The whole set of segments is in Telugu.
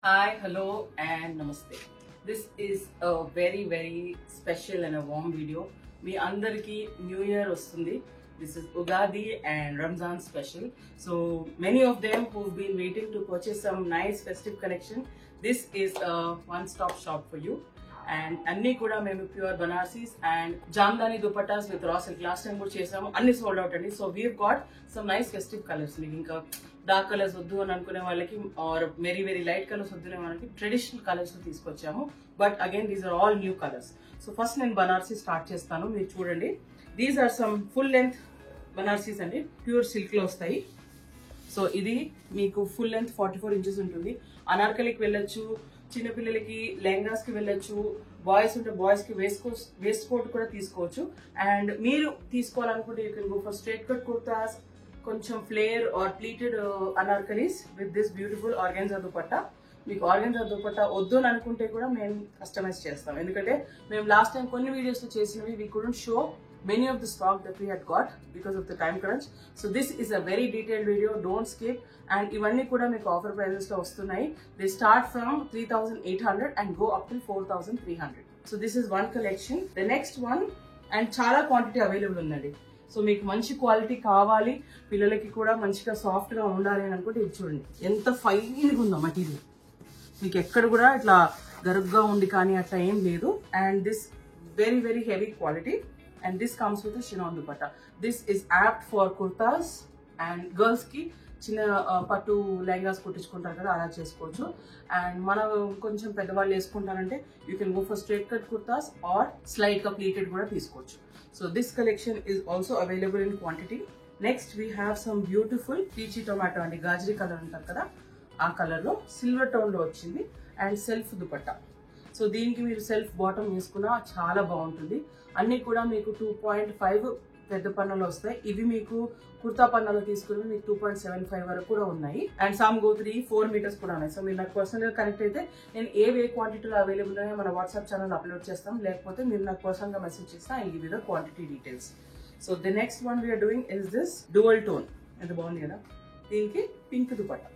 Hi, hello, and namaste. This is a very special and a warm video. Me andarki New Year ostundi. This is Ugadi and Ramzan special. So many of them who've been waiting to purchase some nice festive collection. This is a one-stop shop for you. And అన్ని కూడా మేము pure Banarasis and Jamdani dupattas with raw silk last time కూడా చేసాము, అన్ని సోల్డ్ అవుట్ అండి. So we've got some nice festive colours. మీకు ఇంకా డార్క్ కలర్స్ వద్దు అని అనుకునే వాళ్ళకి ఆర్ వెరీ లైట్ కలర్స్ వద్దునే వాళ్ళకి ట్రెడిషనల్ కలర్స్ తీసుకొచ్చాము. But again these are all new colours. So first నేను బనారసీ స్టార్ట్ చేస్తాను. మీరు చూడండి, these are some full length Banarasis అండి, ప్యూర్ సిల్క్ లో వస్తాయి. సో ఇది మీకు ఫుల్ లెంత్ 44 ఇంచెస్ ఉంటుంది. అనార్కలికి వెళ్ళొచ్చు, చిన్నపిల్లలకి లెహంగాస్ కి వెళ్ళొచ్చు, బాయ్స్ ఉంటే బాయ్స్ కి వేస్ట్ కోట్ కూడా తీసుకోవచ్చు. అండ్ మీరు తీసుకోవాలనుకుంటే you can go for straight cut kurtas, కొంచెం flare or pleated anarkalis with this beautiful organza dupatta. మీకు ఆర్గాన్జా దుపట్టా వద్దు అని అనుకుంటే కూడా మేము కస్టమైజ్ చేస్తాం, ఎందుకంటే మేము లాస్ట్ టైం కొన్ని వీడియోస్ లో చేసినవి we couldn't show many of the stock that we had got because of the time crunch. So this is a very detailed video, don't skip. And ivanni kuda meeku offer prices lo vastunayi. They start from 3800 and go up till 4300. So this is one collection. The next one, and chala quantity available unnadi. So మీకు మంచి క్వాలిటీ కావాలి, పిల్లలకి కూడా మంచిగా సాఫ్ట్ గా ఉండాలి అని అనుకుంటే ఇది చూడండి, ఎంత ఫైన్గా ఉందో మెటీరియల్. మీకు ఎక్కడ కూడా ఇట్లా గరుగ్గా ఉండి కానీ అట్లా ఏం లేదు. And this very heavy quality. And this comes with a chinon dupatta. This is apt for kurtas and girls ki చిన్న పట్టు లెహంగాస్ కుట్టించుకుంటారు కదా, అలా చేసుకోవచ్చు. అండ్ మనం కొంచెం పెద్దవాళ్ళు వేసుకుంటారంటే you can go for straight cut kurtas or slight గా ప్లీటెడ్ కూడా తీసుకోవచ్చు. So this collection is also available in quantity. Next we have some beautiful peachy tomato అండి, గాజరీ కలర్ అంటారు కదా, ఆ కలర్ లో సిల్వర్ టోన్ లో వచ్చింది. And self dupatta. సో దీనికి మీరు సెల్ఫ్ బాటమ్ వేసుకున్నా చాలా బాగుంటుంది. అన్ని కూడా మీకు 2.5 పెద్ద పన్నలు వస్తాయి. ఇవి మీకు కుర్తా పన్నలో తీసుకుని మీకు 2.75 వరకు కూడా ఉన్నాయి. అండ్ సమ్ గో 3-4 మీటర్స్ కూడా ఉన్నాయి. సో మీరు నాకు పర్సనల్ గా కనెక్ట్ అయితే నేను ఏ క్వాంటిటీలో అవైలబుల్ ఉన్నాయో మన వాట్సాప్ ఛానల్ అప్లోడ్ చేస్తాం, లేకపోతే మీరు నాకు పర్సనల్ గా మెసేజ్ చేస్తా I give you the quantity details. So the next one we're doing is this dual tone. ఎంత బాగుంది కదా, దీనికి pink dupatta.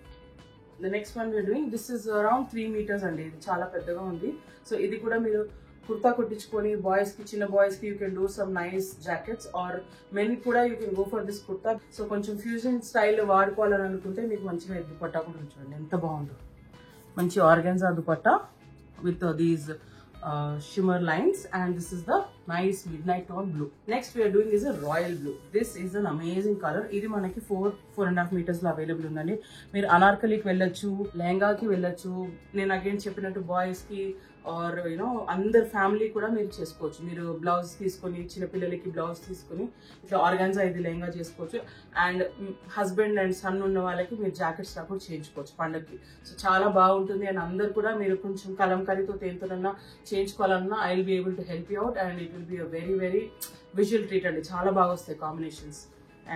The next one we're doing, this is around 3 meters అండి, ఇది చాలా పెద్దగా ఉంది. సో ఇది కూడా మీరు కుర్తా కుట్టించుకొని బాయ్స్ కి, చిన్న బాయ్స్ కి you can do some nice jackets or men కూడా you can go for this kurta. So కొంచెం ఫ్యూజన్ స్టైల్ వాడుకోవాలని అనుకుంటే మీకు మంచిగా దుపట్టా కూడా చూడండి ఎంత బాగుందో. మంచి organza dupatta with these shimmer lines, and this is the nice midnight tone blue. Next we are doing is a royal blue. This is an amazing color. ఇది మనకి 4.5 meters లో అవైలబుల్ ఉందండి. మీరు అనార్కలికి వెళ్ళొచ్చు, లెహంగాకి వెళ్ళొచ్చు. నేను అగైన్ చెప్పినట్టు బాయ్స్ కి ఆర్ యూనో అందరు ఫ్యామిలీ కూడా మీరు చేసుకోవచ్చు. మీరు బ్లౌజ్ తీసుకొని, చిన్నపిల్లలకి బ్లౌజ్ తీసుకొని ఇట్లా ఆర్గాన్జా ఇది లెహంగా చేసుకోవచ్చు. అండ్ హస్బెండ్ అండ్ సన్ ఉన్న వాళ్ళకి మీరు జాకెట్స్ లా కూడా చేయించుకోవచ్చు పండగకి. సో చాలా బాగుంటుంది. అండ్ అందరు కూడా మీరు కొంచెం కలంకారీతో తేనెతోనన్నా చేయించుకోవాలన్నా I will be able to help you out. And it will be a very visual treat అండి, చాలా బాగా వస్తాయి combinations.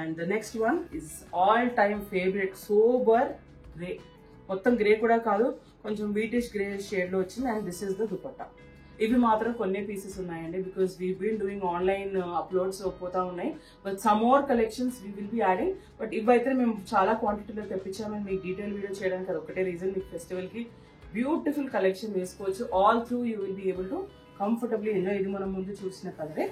And the next one is all time favourite sober grey. మొత్తం గ్రే కూడా కాదు, కొంచెం వీటిష్ గ్రే షేడ్ లో వచ్చింది. And this is the dupatta. ఇవి మాత్రం కొన్ని పీసెస్ ఉన్నాయండి, because we been doing online uploads పోతా ఉన్నాయి. But some more collections we will B adding. But ఇవైతే మేము చాలా క్వాంటిటీలో తెప్పించామని మీకు డీటెయిల్ వీడియో చేయడానికి అది ఒకటే రీజన్. మీకు ఫెస్టివల్ కి బ్యూటిఫుల్ కలెక్షన్ వేసుకోవచ్చు. All through you will be able to comfortably enjoy. ఇది మనం ముందు చూసిన కలరే.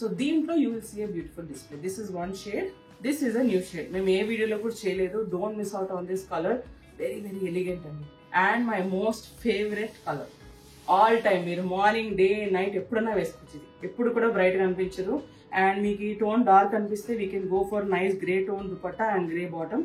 సో దీంట్లో you will see a beautiful display. This is one shade, this is a new shade. మేము ఏ వీడియోలో కూడా చేయలేదు. Don't miss out on this colour. Very elegant అండి. And my most favourite colour all time. మీరు మార్నింగ్, డే, నైట్ ఎప్పుడన్నా వేసుకోవచ్చు. ఎప్పుడు కూడా బ్రైట్ గా అనిపించదు. అండ్ మీకు ఈ టోన్ డార్క్ అనిపిస్తే we can go for nice grey tone dupatta and grey bottom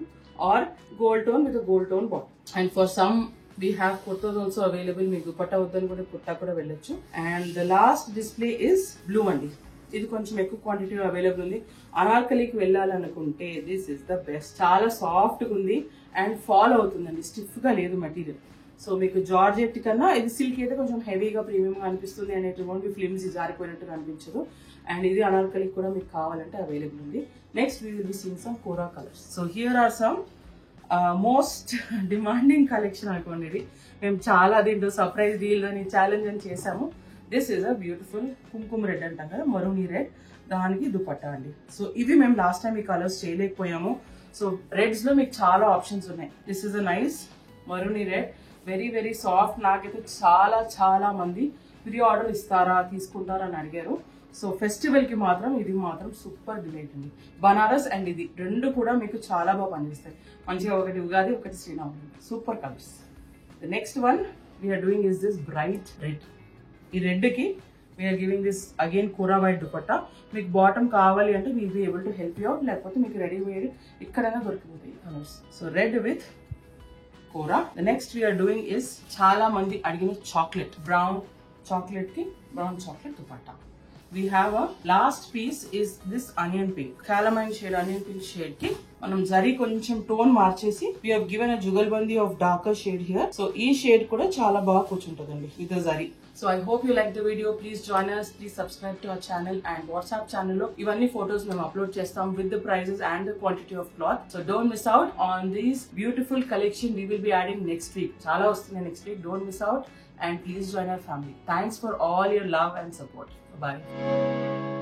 or gold tone with gold tone bottom. And for some we have kurtas also available. మీకు దుపట్టా వద్దని కూడా కుర్తా కూడా వెళ్ళొచ్చు. And the last display is blue అండి. ఇది కొంచెం ఎక్కువ క్వాంటిటీ అవైలబుల్ ఉంది. అనార్కలికి వెళ్ళాలనుకుంటే దిస్ ఇస్ ద బెస్ట్. చాలా సాఫ్ట్ గా ఉంది అండ్ ఫాల్ అవుతుందండి, స్టిఫ్ గా లేదు మెటీరియల్. సో మీకు జార్జెట్ కన్నా ఇది సిల్క్ అయితే కొంచెం హెవీగా ప్రీమియం గా అనిపిస్తుంది. అనేటువంటి ఫ్లిమ్స్ జారిపోయినట్టుగా అనిపించదు. అండ్ ఇది అనార్కలికి కూడా మీకు కావాలంటే అవైలబుల్ ఉంది. Next we will be seeing some kora colours. So here are some most demanding collection అనుకోండి. ఇది మేము చాలా దీంట్లో సర్ప్రైజ్ డీల్ అని ఛాలెంజ్ అని చేసాము. దిస్ ఈస్ అ బ్యూటిఫుల్ కుంకుమ రెడ్ అంటాం కదా, మరూని రెడ్, దానికి దుపట్టా అండి. సో ఇవి మేము లాస్ట్ టైం ఈ కలర్స్ చేయలేకపోయాము. సో రెడ్స్ లో మీకు చాలా ఆప్షన్స్ ఉన్నాయి. This is a nice maroony red very very soft. నాకైతే చాలా చాలా మంది ప్రీ ఆర్డర్ ఇస్తారా తీసుకుంటారా అని అడిగారు. సో ఫెస్టివల్ కి మాత్రం ఇది మాత్రం సూపర్ డిలైట్ అండి. బనారస్ అండ్ ఇది రెండు కూడా మీకు చాలా బాగా పనిచేస్తాయి. మంచిగా ఒకటి ఉగాది ఒకటి శ్రీరాముడు, super colours. The next one we're doing is this bright red. ఈ రెడ్ కి we're giving this again kora white dupatta. మీకు బాటమ్ కావాలి అంటే will be able to help you out, లేకపోతే మీకు రెడీమేడ్ ఇక్కడైనా దొరికిపోతాయి colours. So red with kora. The next we're doing is చాలా మంది అడిగిన చాక్లెట్, బ్రౌన్ చాక్లెట్ కి brown chocolate dupatta. We have a last piece is this onion pink, calamine shade, onion pink shade ki manam zari koncham tone marchesi we have given a jugalbandi of darker shade here. So ee shade kuda chaala baga kuchuntadandi with the zari. So I hope you like the video. Please join us, please subscribe to our channel and WhatsApp channel lo ivanni photos mem upload chestam with the prices and the quantity of cloth. So don't miss out on these beautiful collection we will be adding next week. Chaala vastundi next week, don't miss out and please join our family. Thanks for all your love and support. Bye.